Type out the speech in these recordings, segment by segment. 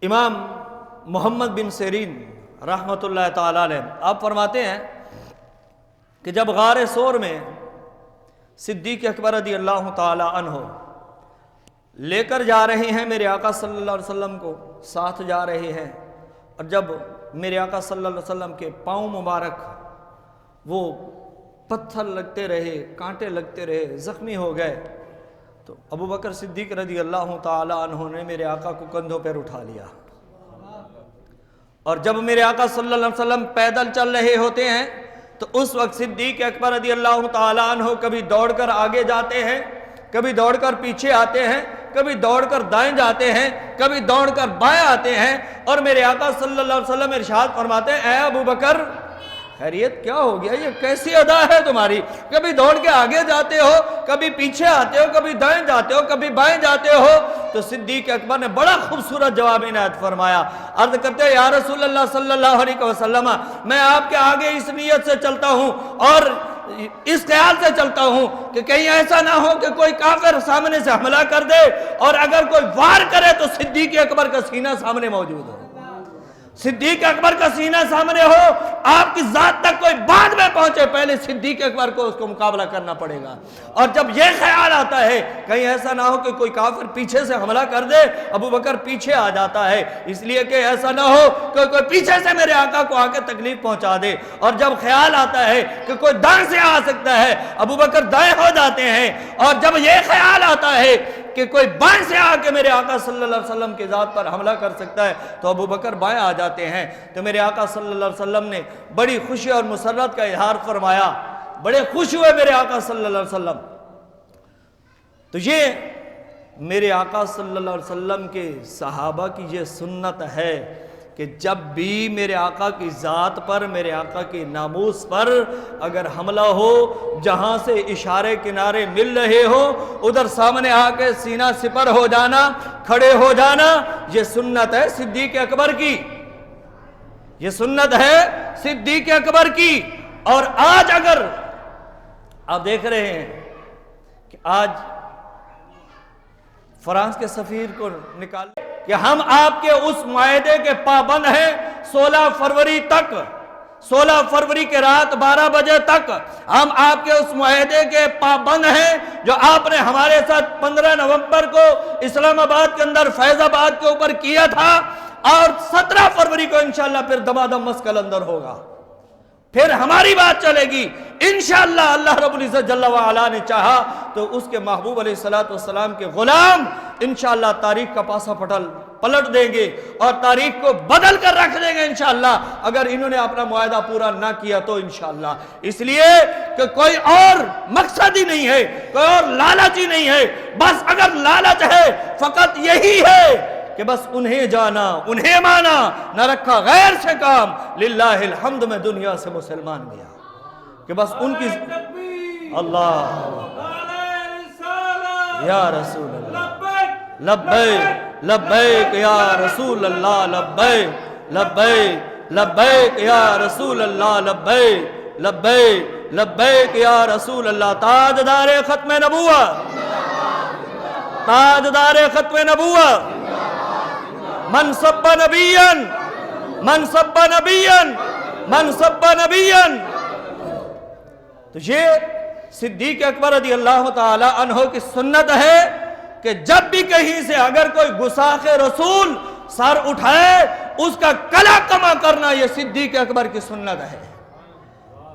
امام محمد بن سیرین رحمۃ اللہ تعالیٰ علیہ آپ فرماتے ہیں کہ جب غار ثور میں صدیق اکبر رضی اللہ تعالیٰ عنہ لے کر جا رہے ہیں میرے آقا صلی اللہ علیہ وسلم کو، ساتھ جا رہے ہیں، اور جب میرے آقا صلی اللہ علیہ وسلم کے پاؤں مبارک وہ پتھر لگتے رہے، کانٹے لگتے رہے، زخمی ہو گئے، تو ابو بکر صدیق رضی اللہ تعالیٰ عنہ نے میرے آقا کو کندھوں پر اٹھا لیا، اور جب میرے آقا صلی اللہ علیہ وسلم پیدل چل رہے ہوتے ہیں تو اس وقت صدیق اکبر رضی اللہ تعالیٰ عنہ کبھی دوڑ کر آگے جاتے ہیں، کبھی دوڑ کر پیچھے آتے ہیں، کبھی دوڑ کر دائیں جاتے ہیں، کبھی دوڑ کر بائیں آتے ہیں، اور میرے آقا صلی اللہ علیہ وسلم ارشاد فرماتے ہیں اے ابو بکر خیریت کیا ہو گیا، یہ کیسی ادا ہے تمہاری، کبھی دوڑ کے آگے جاتے ہو، کبھی پیچھے آتے ہو، کبھی دائیں جاتے ہو، کبھی بائیں جاتے ہو؟ تو صدیق اکبر نے بڑا خوبصورت جواب عنایت فرمایا، عرض کرتے ہیں یا رسول اللہ صلی اللہ علیہ وسلم میں آپ کے آگے اس نیت سے چلتا ہوں اور اس خیال سے چلتا ہوں کہ کہیں ایسا نہ ہو کہ کوئی کافر سامنے سے حملہ کر دے، اور اگر کوئی وار کرے تو صدیق اکبر کا سینہ سامنے موجود ہو، صدیق اکبر کا سینہ سامنے ہو، آپ کی ذات تک کوئی بعد میں پہنچے، پہلے صدیق اکبر کو اس کو مقابلہ کرنا پڑے گا۔ اور جب یہ خیال آتا ہے کہیں ایسا نہ ہو کہ کوئی کافر پیچھے سے حملہ کر دے، ابو بکر پیچھے آ جاتا ہے، اس لیے کہ ایسا نہ ہو کہ کوئی پیچھے سے میرے آقا کو آ کے تکلیف پہنچا دے، اور جب خیال آتا ہے کہ کوئی دائیں سے آ سکتا ہے، ابو بکر دائیں ہو جاتے ہیں، اور جب یہ خیال آتا ہے کہ کوئی بائیں سے آ کے میرے آقا صلی اللہ علیہ وسلم کی ذات پر حملہ کر سکتا ہے تو ابو بکر بائیں آ جاتے ہیں۔ تو میرے آقا صلی اللہ علیہ وسلم نے بڑی خوشی اور مسرت کا اظہار فرمایا، بڑے خوش ہوئے میرے آقا صلی اللہ علیہ وسلم۔ تو یہ میرے آقا صلی اللہ علیہ وسلم کے صحابہ کی یہ سنت ہے کہ جب بھی میرے آقا کی ذات پر، میرے آقا کی ناموس پر اگر حملہ ہو، جہاں سے اشارے کنارے مل رہے ہو ادھر سامنے آ کے سینہ سپر ہو جانا، کھڑے ہو جانا، یہ سنت ہے صدیق اکبر کی، یہ سنت ہے صدیق اکبر کی۔ اور آج اگر آپ دیکھ رہے ہیں کہ آج فرانس کے سفیر کو نکال کہ ہم آپ کے اس معاہدے کے پابند ہیں 16 فروری تک، 16 فروری کے رات 12 بجے تک ہم آپ کے اس معاہدے کے پابند ہیں جو آپ نے ہمارے ساتھ 15 نومبر کو اسلام آباد کے اندر فیض آباد کے اوپر کیا تھا، اور 17 فروری کو انشاءاللہ پھر دمادم مسکل اندر ہوگا، پھر ہماری بات چلے گی انشاءاللہ۔ اللہ رب العزت جل وعلا نے چاہا تو اس کے محبوب علیہ السلام کے غلام انشاءاللہ تاریخ کا پاسا پلٹ دیں گے اور تاریخ کو بدل کر رکھ دیں گے انشاءاللہ، اگر انہوں نے اپنا معاہدہ پورا نہ کیا تو انشاءاللہ۔ اس لیے کہ کوئی اور مقصد ہی نہیں ہے، کوئی اور لالچ ہی نہیں ہے، بس اگر لالچ ہے فقط یہی ہے کہ بس انہیں جانا، انہیں مانا، نہ رکھا غیر سے کام، للہ الحمد میں دنیا سے مسلمان گیا، کہ بس ان کی اللہ یا رسول اللہ لبیک لبیک یا رسول اللہ لبیک لبیک لبیک یا رسول اللہ لبیک لبیک لبیک یا رسول اللہ۔ تاجدار ختم نبوت، تاجدار ختم نبوت، من سب نبیًا من سب نبیًا من سب نبیًا۔ تو یہ صدیق اکبر رضی اللہ تعالی عنہ کی سنت ہے کہ جب بھی کہیں سے اگر کوئی گستاخ رسول سر اٹھائے اس کا کلا کما کرنا یہ صدیق اکبر کی سنت ہے۔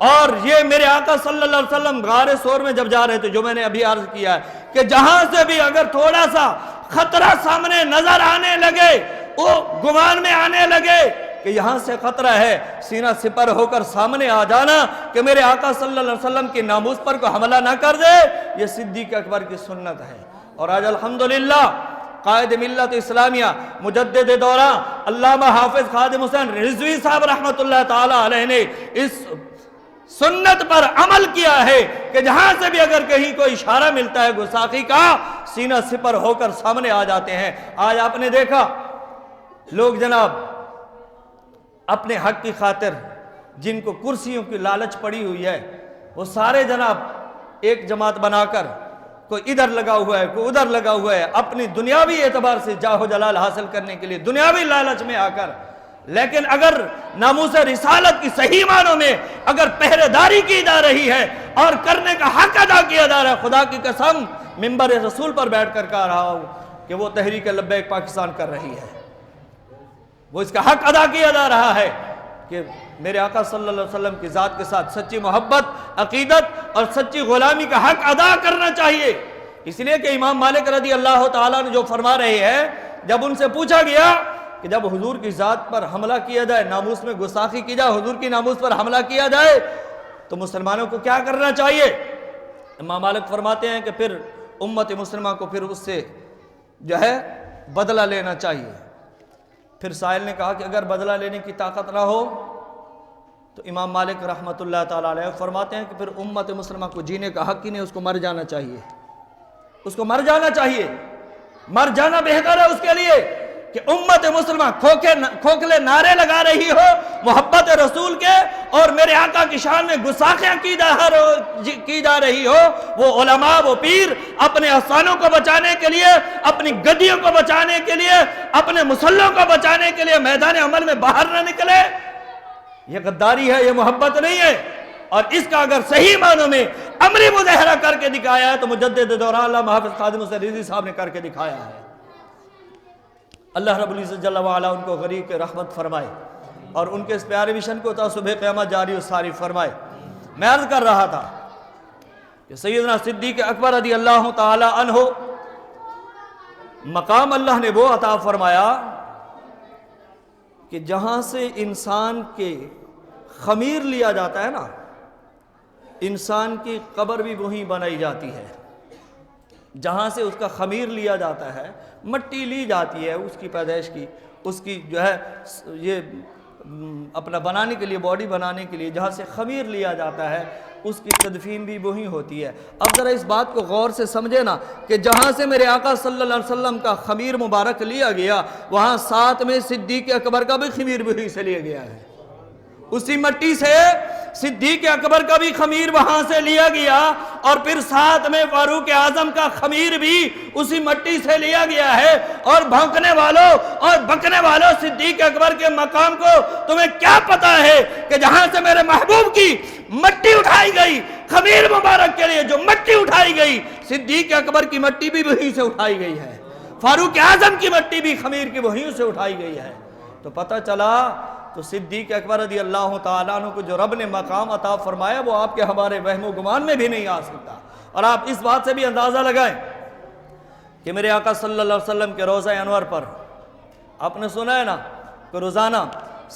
اور یہ میرے آقا صلی اللہ علیہ وسلم غار ثور میں جب جا رہے تھے، جو میں نے ابھی عرض کیا ہے کہ جہاں سے بھی اگر تھوڑا سا خطرہ سامنے نظر آنے لگے، وہ گمان میں آنے لگے کہ یہاں سے خطرہ ہے، سینہ سپر ہو کر سامنے آ جانا کہ میرے آقا صلی اللہ علیہ وسلم کی ناموس پر کوئی حملہ نہ کر دے، یہ صدیق اکبر کی سنت ہے۔ اور آج الحمدللہ قائد ملت اسلامیہ مجدد دورہ علامہ حافظ خادم حسین رضوی صاحب رحمۃ اللہ تعالی علیہ نے اس سنت پر عمل کیا ہے کہ جہاں سے بھی اگر کہیں کوئی اشارہ ملتا ہے گستاخی کا، سینہ سپر ہو کر سامنے آ جاتے ہیں۔ آج آپ نے دیکھا لوگ جناب اپنے حق کی خاطر جن کو کرسیوں کی لالچ پڑی ہوئی ہے وہ سارے جناب ایک جماعت بنا کر کوئی ادھر لگا ہوا ہے، کوئی ادھر لگا ہوا ہے، اپنی دنیاوی اعتبار سے جاہ و جلال حاصل کرنے کے لیے دنیاوی لالچ میں آ کر۔ لیکن اگر ناموس رسالت کی صحیح معنوں میں اگر پہرے داری کی جا رہی ہے اور کرنے کا حق ادا کیا جا رہا ہے، خدا کی قسم منبر رسول پر بیٹھ کر کہہ رہا ہوں کہ وہ تحریک لبیک پاکستان کر رہی ہے، وہ اس کا حق ادا کیا جا رہا ہے کہ میرے آقا صلی اللہ علیہ وسلم کی ذات کے ساتھ سچی محبت، عقیدت اور سچی غلامی کا حق ادا کرنا چاہیے۔ اس لیے کہ امام مالک رضی اللہ تعالیٰ نے جو فرما رہے ہیں، جب ان سے پوچھا گیا کہ جب حضور کی ذات پر حملہ کیا جائے، ناموس میں گستاخی کی جائے، حضور کی ناموس پر حملہ کیا جائے تو مسلمانوں کو کیا کرنا چاہیے؟ امام مالک فرماتے ہیں کہ پھر امت مسلمہ کو پھر اس سے جو ہے بدلہ لینا چاہیے۔ پھر سائل نے کہا کہ اگر بدلہ لینے کی طاقت نہ ہو تو امام مالک رحمۃ اللہ تعالیٰ علیہ فرماتے ہیں کہ پھر امت مسلمہ کو جینے کا حق ہی نہیں، اس کو مر جانا چاہیے، اس کو مر جانا چاہیے، مر جانا بہتر ہے اس کے لیے کہ امت مسلمہ کھوکھلے نعرے لگا رہی ہو محبت رسول کے اور میرے آقا کی شان میں گستاخیاں کی جا رہی ہو، وہ علماء، وہ پیر اپنے آستانوں کو بچانے کے لیے، اپنی گدیوں کو بچانے کے لیے، اپنے مسلوں کو بچانے کے لیے میدان عمل میں باہر نہ نکلے۔ یہ غداری ہے، یہ محبت نہیں ہے۔ اور اس کا اگر صحیح معنوں میں عملی مظاہرہ کر کے دکھایا ہے تو مجدد دوران علامہ حافظ خادم حسین رضوی صاحب نے کر کے دکھایا ہے۔ اللہ رب العزت جل وعلا ان کو غریق رحمت فرمائے اور ان کے اس پیارے مشن کو تا صبح قیامت جاری و ساری فرمائے۔ میں عرض کر رہا تھا کہ سیدنا صدیق اکبر رضی اللہ تعالی عنہ مقام اللہ نے وہ عطا فرمایا کہ جہاں سے انسان کے خمیر لیا جاتا ہے نا، انسان کی قبر بھی وہیں بنائی جاتی ہے۔ جہاں سے اس کا خمیر لیا جاتا ہے، مٹی لی جاتی ہے اس کی پیدائش کی، اس کی جو ہے یہ اپنا بنانے کے لیے، باڈی بنانے کے لیے جہاں سے خمیر لیا جاتا ہے اس کی تدفین بھی وہیں ہوتی ہے۔ اب ذرا اس بات کو غور سے سمجھے نا کہ جہاں سے میرے آقا صلی اللہ علیہ وسلم کا خمیر مبارک لیا گیا، وہاں ساتھ میں صدیق اکبر کا بھی خمیر وہیں سے لیا گیا ہے۔ اسی مٹی سے صدیق اکبر کا بھی خمیر وہاں سے لیا گیا اور پھر ساتھ میں فاروق اعظم کا خمیر بھی اسی مٹی سے لیا گیا ہے۔ اور بھونکنے والوں اور بکنے والوں صدیق اکبر کے مقام کو تمہیں کیا پتا ہے کہ جہاں سے میرے محبوب کی مٹی اٹھائی گئی، خمیر مبارک کے لیے جو مٹی اٹھائی گئی، صدیق اکبر کی مٹی بھی وہیں سے اٹھائی گئی ہے، فاروق اعظم کی مٹی بھی خمیر کی وہیں سے اٹھائی گئی ہے۔ تو پتہ چلا تو صدیق اکبر رضی اللہ تعالیٰ عنہ کو جو رب نے مقام عطا فرمایا وہ آپ کے ہمارے وہم و گمان میں بھی نہیں آ سکتا۔ اور آپ اس بات سے بھی اندازہ لگائیں کہ میرے آقا صلی اللہ علیہ وسلم کے روضہ انور پر آپ نے سنا ہے نا کہ روزانہ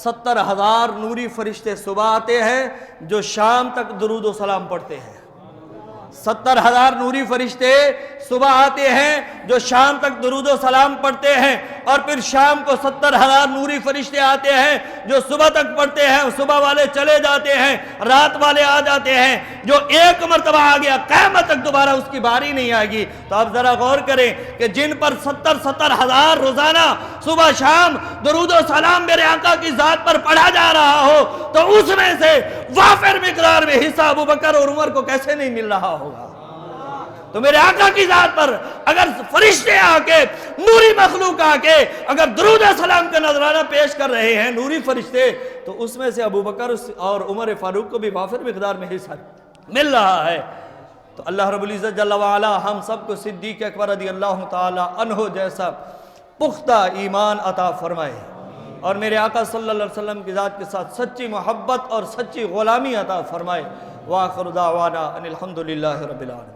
70,000 نوری فرشتے صبح آتے ہیں جو شام تک درود و سلام پڑھتے ہیں۔ 70,000 نوری فرشتے صبح آتے ہیں جو شام تک درود و سلام پڑھتے ہیں، اور پھر شام کو 70,000 نوری فرشتے آتے ہیں جو صبح تک پڑھتے ہیں، صبح والے چلے جاتے ہیں، رات والے آ جاتے ہیں۔ جو ایک مرتبہ آ گیا قیامت تک دوبارہ اس کی باری نہیں آئے گی۔ تو آپ ذرا غور کریں کہ جن پر 70,000 روزانہ صبح شام درود و سلام میرے آقا کی ذات پر پڑھا جا رہا ہو تو اس میں سے وافر مقدار میں حصہ ابو بکر اور عمر کو کیسے نہیں مل رہا ہوگا؟ تو میرے آقا کی ذات پر اگر فرشتے آ کے، نوری مخلوق آ کے اگر درود و سلام کا نذرانہ پیش کر رہے ہیں نوری فرشتے، تو اس میں سے ابو بکر اور عمر فاروق کو بھی وافر مقدار میں حصہ مل رہا ہے۔ تو اللہ رب العزت جل وعلا ہم سب کو صدیق اکبر رضی اللہ تعالی عنہ جیسا پختہ ایمان عطا فرمائے اور میرے آقا صلی اللہ علیہ وسلم کی ذات کے ساتھ سچی محبت اور سچی غلامی عطا فرمائے۔ وآخر دعوانا ان الحمدللہ رب العالمین۔